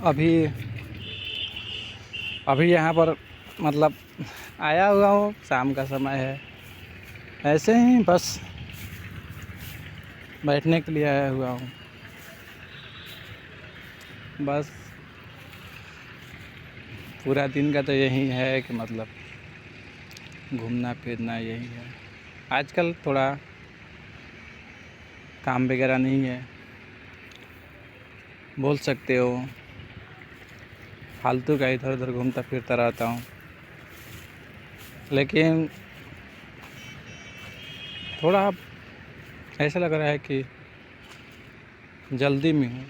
अभी अभी यहाँ पर मतलब आया हुआ हूँ, शाम का समय है, ऐसे ही बस बैठने के लिए आया हुआ हूँ। बस पूरा दिन का तो यही है कि मतलब घूमना फिरना यही है। आजकल थोड़ा काम वगैरह नहीं है, बोल सकते हो, फालतू का इधर उधर घूमता फिरता रहता हूँ। लेकिन थोड़ा ऐसा लग रहा है कि जल्दी में हूँ।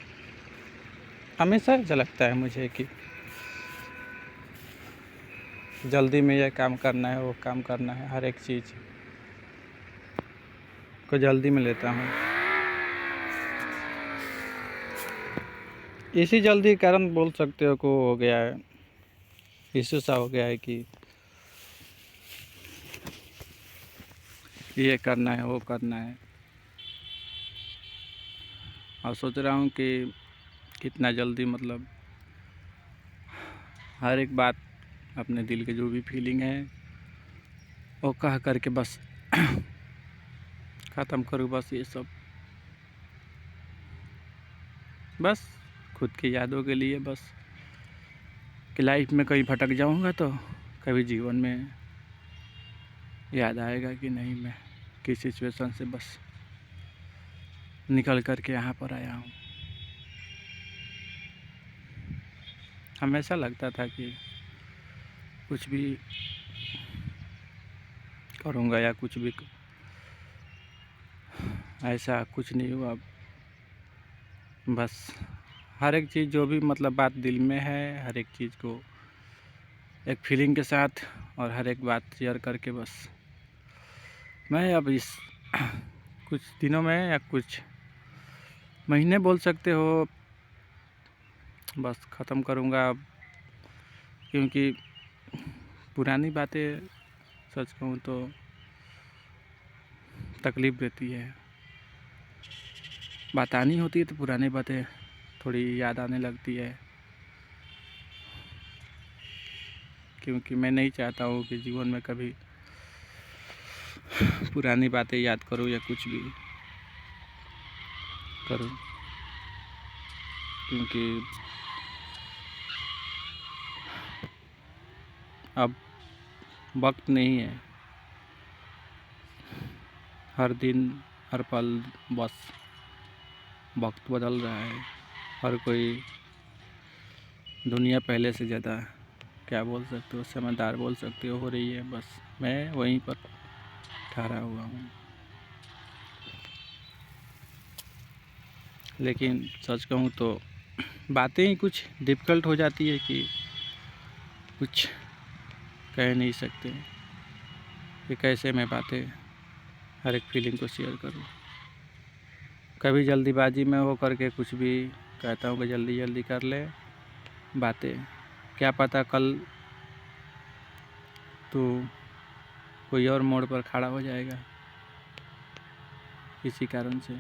हमेशा ऐसा लगता है मुझे कि जल्दी में यह काम करना है, वो काम करना है, हर एक चीज़ को जल्दी में लेता हूँ। इसी जल्दी के कारण बोल सकते हो को हो गया है, इश्यू सा हो गया है कि ये करना है, वो करना है। और सोच रहा हूँ कि कितना जल्दी मतलब हर एक बात अपने दिल के जो भी फीलिंग है वो कह करके बस ख़त्म करूँ। बस ये सब बस खुद की यादों के लिए, बस कि लाइफ में कहीं भटक जाऊँगा तो कभी जीवन में याद आएगा कि नहीं, मैं किस सिचुएशन से बस निकल कर के यहाँ पर आया हूँ। हमेशा लगता था कि कुछ भी करूँगा या कुछ भी, ऐसा कुछ नहीं हुआ। बस हर एक चीज़ जो भी मतलब बात दिल में है, हर एक चीज़ को एक फीलिंग के साथ और हर एक बात शेयर करके बस मैं अब इस कुछ दिनों में या कुछ महीने बोल सकते हो बस ख़त्म करूँगा अब। क्योंकि पुरानी बातें सच कहूँ तो तकलीफ़ देती है। बात आनी होती है तो पुरानी बातें थोड़ी याद आने लगती है। क्योंकि मैं नहीं चाहता हूँ कि जीवन में कभी पुरानी बातें याद करूँ या कुछ भी करूँ। क्योंकि अब वक्त नहीं है, हर दिन हर पल बस वक्त बदल रहा है। हर कोई दुनिया पहले से ज़्यादा क्या बोल सकते हो, समझदार बोल सकते हो रही है। बस मैं वहीं पर ठहरा हुआ हूँ। लेकिन सच कहूँ तो बातें ही कुछ डिफ़िकल्ट हो जाती है कि कुछ कह नहीं सकते कि कैसे मैं बातें हर एक फीलिंग को शेयर करूँ। कभी जल्दीबाजी में हो करके कुछ भी कहता हूँ कि जल्दी जल्दी कर ले बातें, क्या पता कल तो कोई और मोड़ पर खड़ा हो जाएगा। इसी कारण से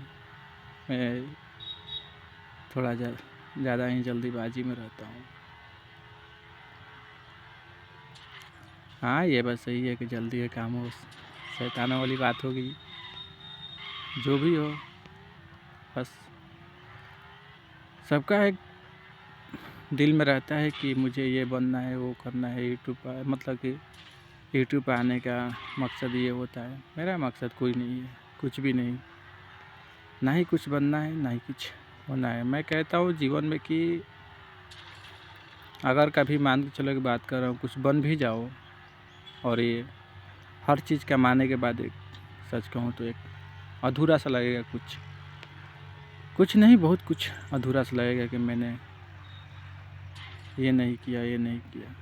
मैं थोड़ा ज़्यादा ही जल्दीबाजी में रहता हूँ। हाँ, ये बात सही है कि जल्दी का काम हो, शैतानों वाली बात होगी। जो भी हो, बस सबका एक दिल में रहता है कि मुझे ये बनना है, वो करना है, यूट्यूब पर मतलब कि यूट्यूब पर आने का मकसद ये होता है। मेरा मकसद कोई नहीं है, कुछ भी नहीं, ना ही कुछ बनना है, ना ही कुछ होना है। मैं कहता हूँ जीवन में कि अगर कभी मान के चलो कि बात कर रहा हूँ, कुछ बन भी जाओ और ये हर चीज़ कमाने के बाद एक सच कहूँ तो एक अधूरा सा लगेगा, कुछ नहीं बहुत कुछ अधूरा सा लगेगा कि मैंने ये नहीं किया, ये नहीं किया।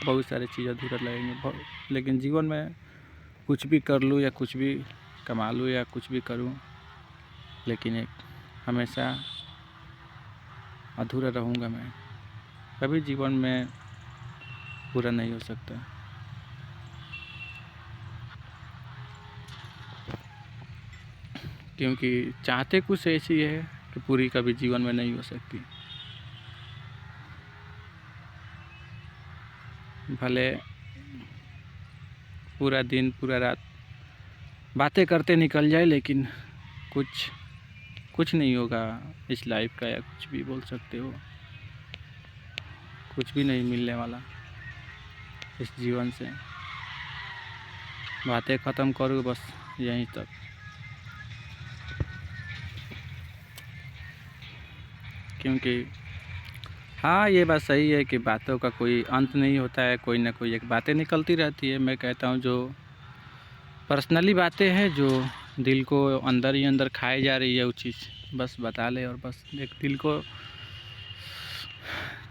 बहुत सारी चीज़ अधूरा लगेंगे। लेकिन जीवन में कुछ भी कर लूँ या कुछ भी कमा लूँ या कुछ भी करूँ, लेकिन एक हमेशा अधूरा रहूँगा मैं। कभी जीवन में पूरा नहीं हो सकता। क्योंकि चाहते कुछ ऐसी है कि पूरी कभी जीवन में नहीं हो सकती। भले पूरा दिन पूरा रात बातें करते निकल जाए, लेकिन कुछ कुछ नहीं होगा इस लाइफ का, या कुछ भी बोल सकते हो। कुछ भी नहीं मिलने वाला इस जीवन से। बातें ख़त्म करो बस यहीं तक। क्योंकि हाँ, ये बात सही है कि बातों का कोई अंत नहीं होता है, कोई ना कोई एक बातें निकलती रहती है। मैं कहता हूँ जो पर्सनली बातें हैं, जो दिल को अंदर ही अंदर खाई जा रही है, वो चीज़ बस बता ले, और बस एक दिल को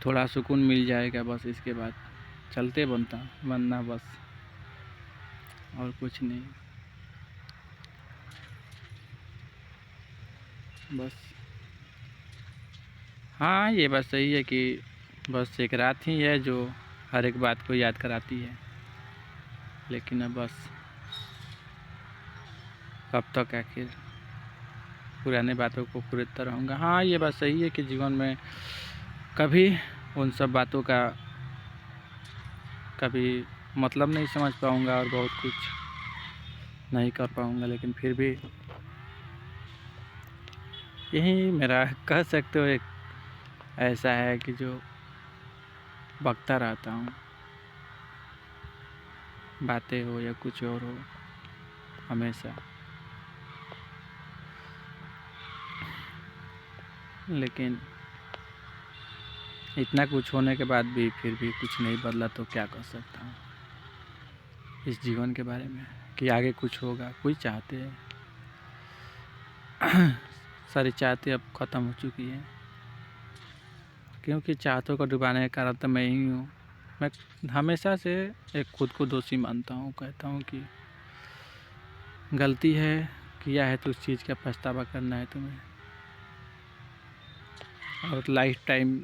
थोड़ा सुकून मिल जाएगा, बस इसके बाद चलते बनना बस, और कुछ नहीं। बस हाँ, ये बात सही है कि बस एक रात ही है जो हर एक बात को याद कराती है, लेकिन अब बस कब तक आखिर पुराने बातों को कुरेदता रहूँगा। हाँ, ये बात सही है कि जीवन में कभी उन सब बातों का कभी मतलब नहीं समझ पाऊँगा, और बहुत कुछ नहीं कर पाऊँगा, लेकिन फिर भी यही मेरा कह सकते हो एक ऐसा है कि जो बकता रहता हूँ, बातें हो या कुछ और हो, हमेशा। लेकिन इतना कुछ होने के बाद भी फिर भी कुछ नहीं बदला, तो क्या कर सकता हूँ इस जीवन के बारे में कि आगे कुछ होगा। कोई चाहते हैं सारी चाहते अब ख़त्म हो चुकी है, क्योंकि चाहतों को डुबाने का कारण तो मैं ही हूँ। मैं हमेशा से एक खुद को दोषी मानता हूँ, कहता हूँ कि गलती है, किया है तो उस चीज़ का पछतावा करना है तुम्हें, और लाइफ टाइम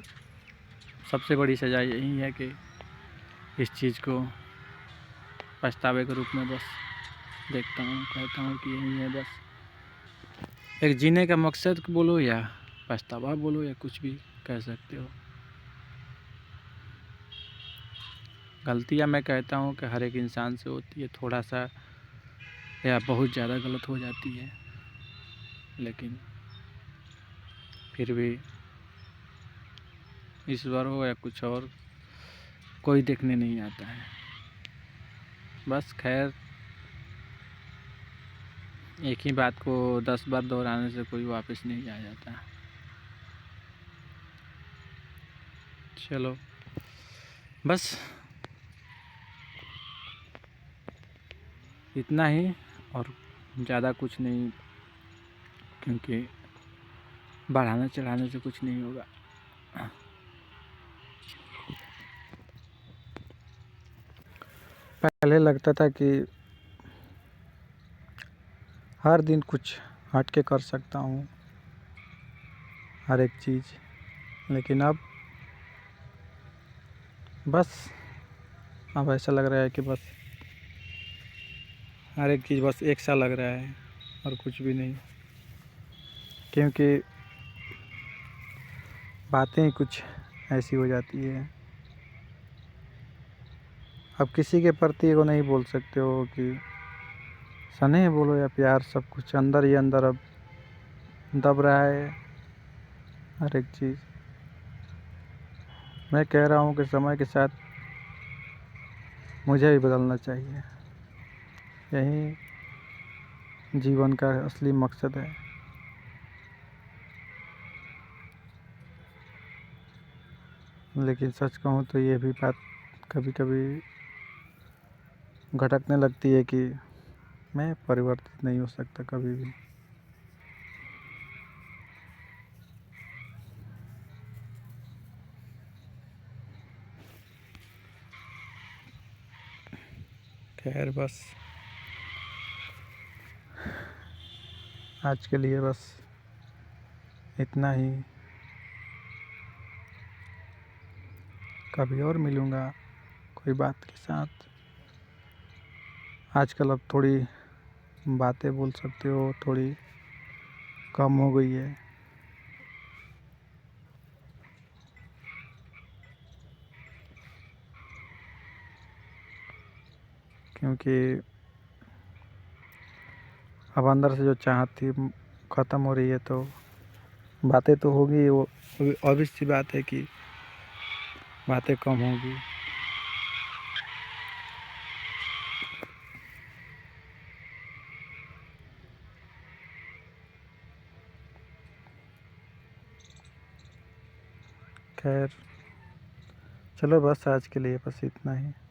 सबसे बड़ी सज़ा यही है कि इस चीज़ को पछतावे के रूप में बस देखता हूँ, कहता हूँ कि यही है बस। एक जीने का मकसद बोलो या पछतावा बोलो या कुछ भी कह सकते हो। गलतियाँ मैं कहता हूँ कि हर एक इंसान से होती है, थोड़ा सा या बहुत ज़्यादा गलत हो जाती है, लेकिन फिर भी ईश्वर हो या कुछ और, कोई देखने नहीं आता है। बस खैर, एक ही बात को 10 बार दोहराने से कोई वापस नहीं आ जाता। चलो बस इतना ही, और ज़्यादा कुछ नहीं, क्योंकि बढ़ाने चढ़ाने से कुछ नहीं होगा। पहले लगता था कि हर दिन कुछ हट के कर सकता हूँ हर एक चीज़, लेकिन अब बस अब ऐसा लग रहा है कि बस हर एक चीज़ बस एक सा लग रहा है, और कुछ भी नहीं, क्योंकि बातें कुछ ऐसी हो जाती है। अब किसी के प्रति वो नहीं बोल सकते हो कि स्नेह बोलो या प्यार, सब कुछ अंदर ही अंदर अब दब रहा है हर एक चीज़। मैं कह रहा हूँ कि समय के साथ मुझे भी बदलना चाहिए, यही जीवन का असली मकसद है। लेकिन सच कहूँ तो ये भी बात कभी कभी खटकने लगती है कि मैं परिवर्तित नहीं हो सकता कभी भी। खैर बस आज के लिए बस इतना ही। कभी और मिलूँगा कोई बात के साथ। आजकल अब थोड़ी बातें बोल सकते हो थोड़ी कम हो गई है। क्योंकि अब अंदर से जो चाहत थी ख़त्म हो रही है, तो बातें तो होगी, वो obvious सी बात है कि बातें कम होगी। खैर चलो, बस आज के लिए बस इतना ही।